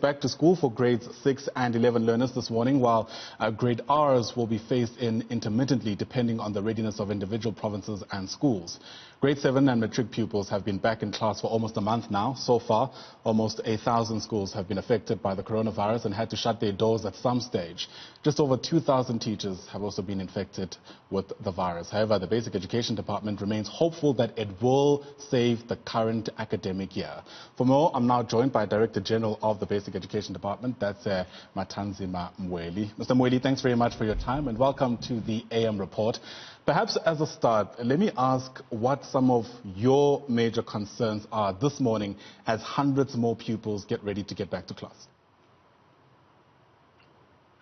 Back to school for grades 6 and 11 learners this morning, while grade Rs will be phased in intermittently depending on the readiness of individual provinces and schools. Grade 7 and matric pupils have been back in class for almost a month now. So far, almost 1,000 schools have been affected by the coronavirus and had to shut their doors at some stage. Just over 2,000 teachers have also been infected with the virus. However, the Basic Education Department remains hopeful that it will save the current academic year. For more, I'm now joined by Director General of the Basic Education Department, that's Mathanzima Mweli. Mr. Mweli, thanks very much for your time and welcome to the AM Report. Perhaps as a start, let me ask what some of your major concerns are this morning as hundreds more pupils get ready to get back to class.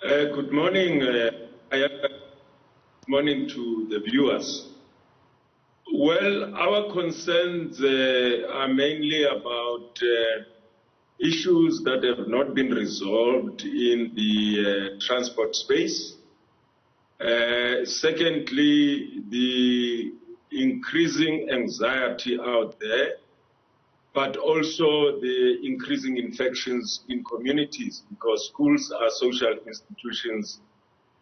Good morning, Ayanda. Good morning to the viewers. Well, our concerns are mainly about issues that have not been resolved in the transport space. Secondly, the increasing anxiety out there, but also the increasing infections in communities, because schools are social institutions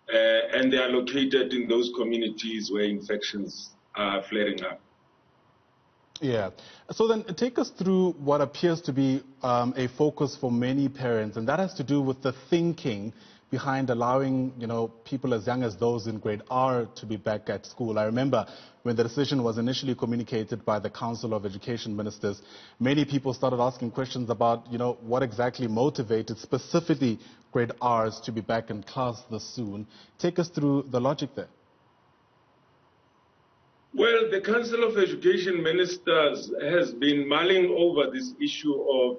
and they are located in those communities where infections are flaring up. Yeah. So then take us through what appears to be a focus for many parents, and that has to do with the thinking behind allowing, people as young as those in grade R to be back at school. I remember when the decision was initially communicated by the Council of Education Ministers, many people started asking questions about, what exactly motivated specifically grade Rs to be back in class this soon. Take us through the logic there. Well, the Council of Education Ministers has been mulling over this issue of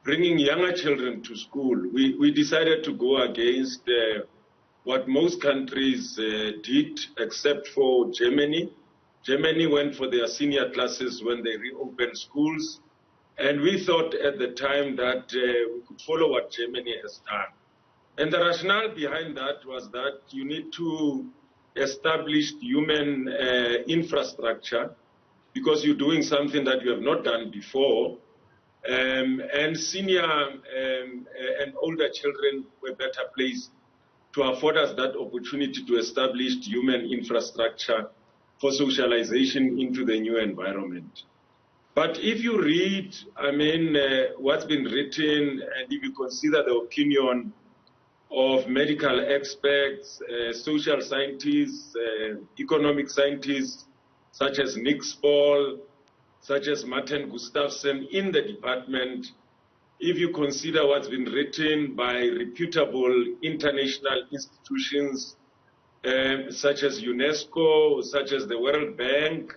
bringing younger children to school. We decided to go against what most countries did, except for Germany. Germany went for their senior classes when they reopened schools, and we thought at the time that we could follow what Germany has done. And the rationale behind that was that you need to establish human infrastructure because you're doing something that you have not done before. And senior and older children were better placed to afford us that opportunity to establish human infrastructure for socialization into the new environment. But if you read, what's been written, and if you consider the opinion of medical experts, social scientists, economic scientists, such as Nick Spall, such as Martin Gustafsson in the department, if you consider what's been written by reputable international institutions such as UNESCO, such as the World Bank,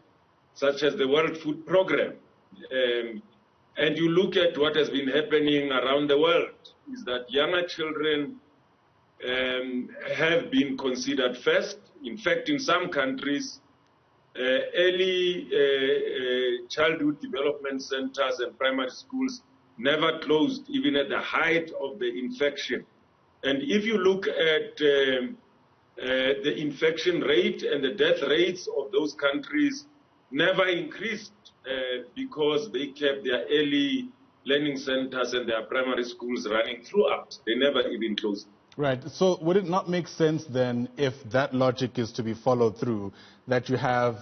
such as the World Food Programme, and you look at what has been happening around the world, is that younger children have been considered first. In fact, in some countries, early childhood development centers and primary schools never closed, even at the height of the infection. And if you look at the infection rate and the death rates of those countries, never increased because they kept their early learning centers and their primary schools running throughout. They never even closed. Right. So would it not make sense then, if that logic is to be followed through, that you have,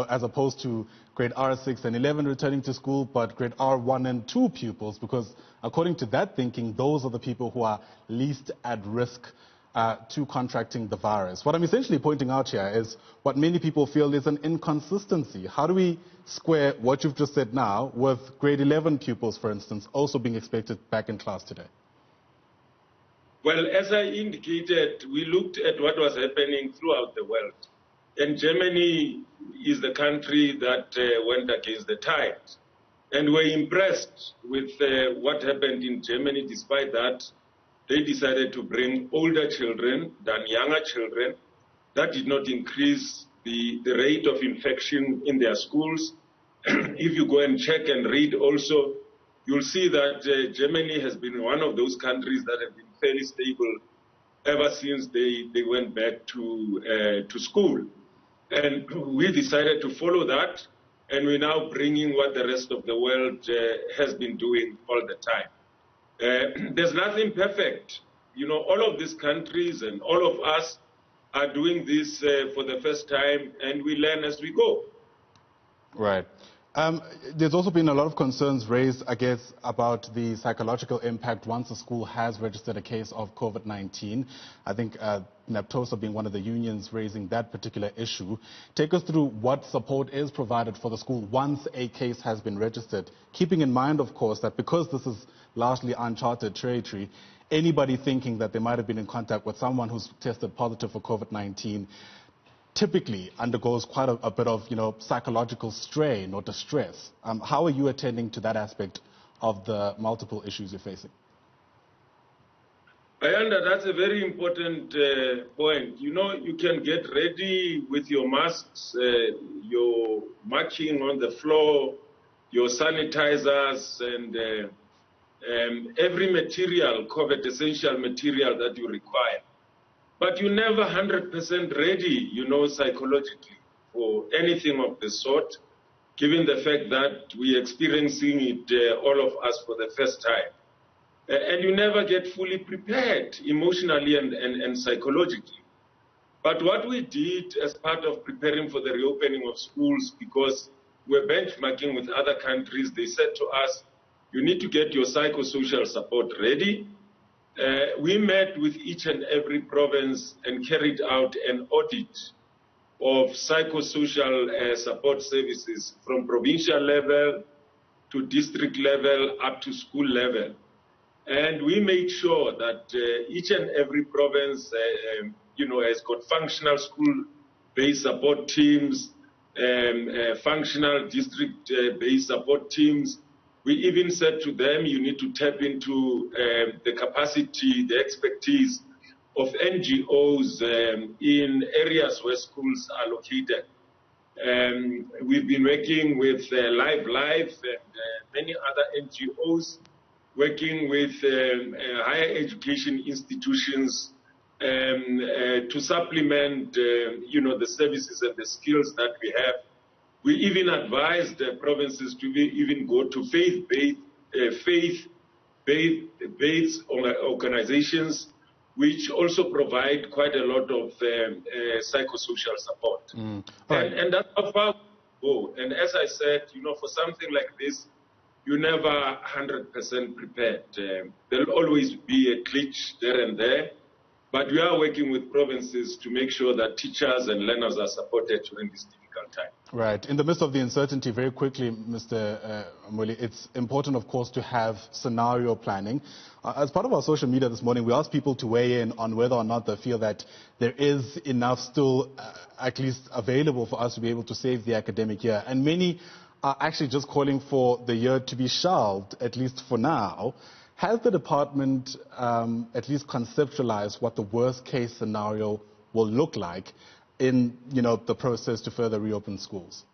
as opposed to grade R6 and 11 returning to school, but grade R1 and 2 pupils, because according to that thinking, those are the people who are least at risk to contracting the virus. What I'm essentially pointing out here is what many people feel is an inconsistency. How do we square what you've just said now with grade 11 pupils, for instance, also being expected back in class today? Well, as I indicated, we looked at what was happening throughout the world. And Germany is the country that went against the tide. And we're impressed with what happened in Germany. Despite that, they decided to bring older children than younger children. That did not increase the rate of infection in their schools. If you go and check and read also, you'll see that Germany has been one of those countries that have been fairly stable ever since they went back to school. And we decided to follow that, and we're now bringing what the rest of the world has been doing all the time. There's nothing perfect. You know, all of these countries and all of us are doing this for the first time, and we learn as we go. Right. There's also been a lot of concerns raised, I guess, about the psychological impact once a school has registered a case of COVID-19. I think NAPTOSA being one of the unions raising that particular issue. Take us through what support is provided for the school once a case has been registered, keeping in mind, of course, that because this is largely uncharted territory, anybody thinking that they might have been in contact with someone who's tested positive for COVID-19 typically undergoes quite a bit of, psychological strain or distress. How are you attending to that aspect of the multiple issues you're facing? Ayanda, that's a very important point. You know, you can get ready with your masks, your marking on the floor, your sanitizers, and every material, COVID essential material that you require. But you're never 100% ready, psychologically for anything of the sort, given the fact that we're experiencing it, all of us, for the first time. And you never get fully prepared emotionally and psychologically. But what we did as part of preparing for the reopening of schools, because we're benchmarking with other countries, they said to us, you need to get your psychosocial support ready. We met with each and every province and carried out an audit of psychosocial support services from provincial level to district level up to school level. And we made sure that each and every province, has got functional school-based support teams, functional district-based support teams. We even said to them, you need to tap into the capacity, the expertise of NGOs in areas where schools are located. We've been working with Live and many other NGOs, working with higher education institutions to supplement, the services and the skills that we have. We even advised the provinces to even go to faith-based organizations, which also provide quite a lot of psychosocial support. Right. And that's how far we go. And as I said, for something like this, you're never 100% prepared. There'll always be a glitch there and there, but we are working with provinces to make sure that teachers and learners are supported during this difficult time. Right. In the midst of the uncertainty, very quickly, Mr. Mweli, it's important, of course, to have scenario planning. As part of our social media this morning, we asked people to weigh in on whether or not they feel that there is enough still at least available for us to be able to save the academic year. And many are actually just calling for the year to be shelved, at least for now. Has the department at least conceptualized what the worst case scenario will look like in, the process to further reopen schools?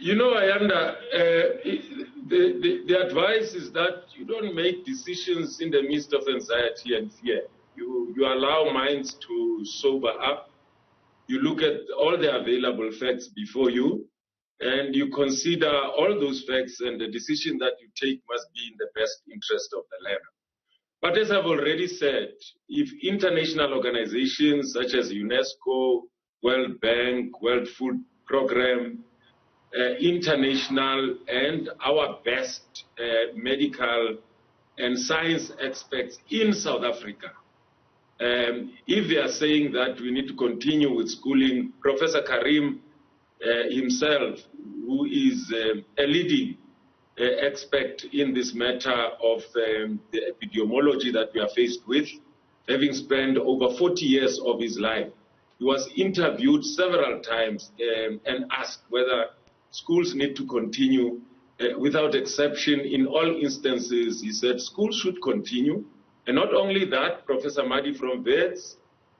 Ayanda, the advice is that you don't make decisions in the midst of anxiety and fear. You allow minds to sober up. You look at all the available facts before you, and you consider all those facts, and the decision that you take must be in the best interest of the learner. But as I've already said, if international organizations such as UNESCO, World Bank, World Food Programme, international and our best medical and science experts in South Africa, if they are saying that we need to continue with schooling, Professor Karim himself, who is a leading expert in this matter of the epidemiology that we are faced with, having spent over 40 years of his life. He was interviewed several times and asked whether schools need to continue. Without exception, in all instances, he said schools should continue. And not only that, Professor Madi from Wits,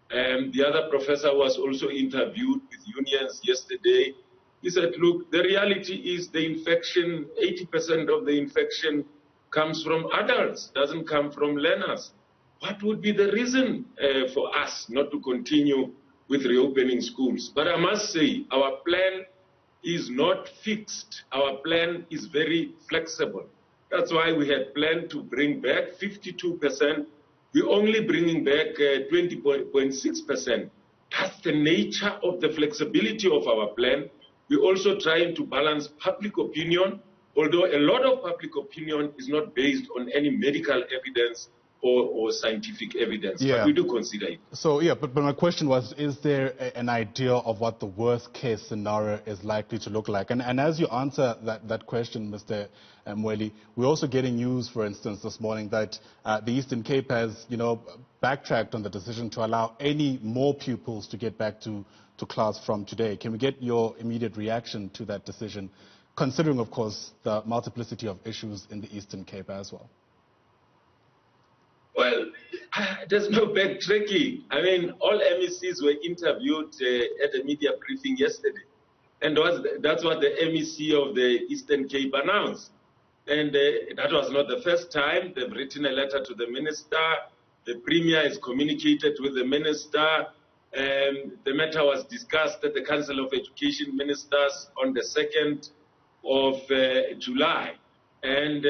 the other professor was also interviewed with unions yesterday. He said, look, the reality is the infection, 80% of the infection comes from adults, doesn't come from learners. What would be the reason for us not to continue with reopening schools? But I must say, our plan is not fixed. Our plan is very flexible. That's why we had planned to bring back 52%. We're only bringing back 20.6%. That's the nature of the flexibility of our plan. We're also trying to balance public opinion, although a lot of public opinion is not based on any medical evidence or scientific evidence, but we do consider it. So, but my question was, is there an idea of what the worst case scenario is likely to look like? And as you answer that question, Mr. Mweli, we're also getting news, for instance, this morning that the Eastern Cape has, backtracked on the decision to allow any more pupils to get back to class from today. Can we get your immediate reaction to that decision, considering, of course, the multiplicity of issues in the Eastern Cape as well? Well, there's no backtracking. I mean, all MECs were interviewed at a media briefing yesterday. And that's what the MEC of the Eastern Cape announced. And that was not the first time. They've written a letter to the minister. The Premier has communicated with the minister. The matter was discussed at the Council of Education Ministers on the 2nd of July. And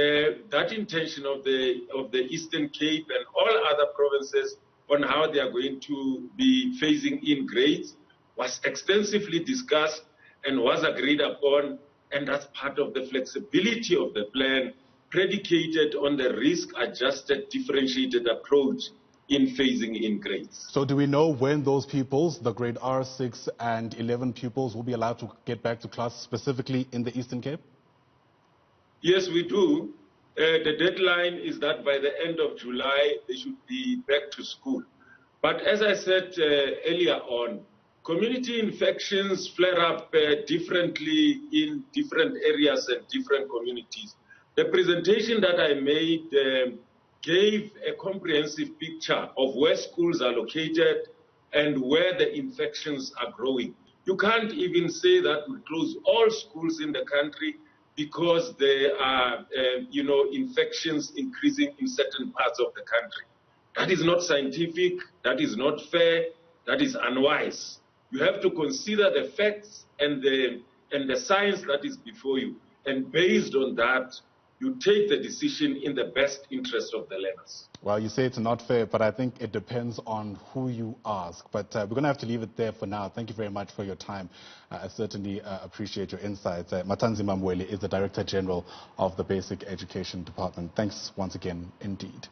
that intention of the Eastern Cape and all other provinces on how they are going to be phasing in grades was extensively discussed and was agreed upon, and that's part of the flexibility of the plan, predicated on the risk-adjusted differentiated approach in phasing in grades. So do we know when those pupils, the grade R, 6 and 11 pupils, will be allowed to get back to class specifically in the Eastern Cape? Yes, we do. The deadline is that by the end of July, they should be back to school. But as I said earlier on, community infections flare up differently in different areas and different communities. The presentation that I made gave a comprehensive picture of where schools are located and where the infections are growing. You can't even say that we close all schools in the country because there are, infections increasing in certain parts of the country. That is not scientific, that is not fair, that is unwise. You have to consider the facts and the science that is before you. And based on that, you take the decision in the best interest of the learners. Well, you say it's not fair, but I think it depends on who you ask. But we're going to have to leave it there for now. Thank you very much for your time. I certainly appreciate your insights. Mathanzima Mweli is the Director General of the Basic Education Department. Thanks once again, indeed.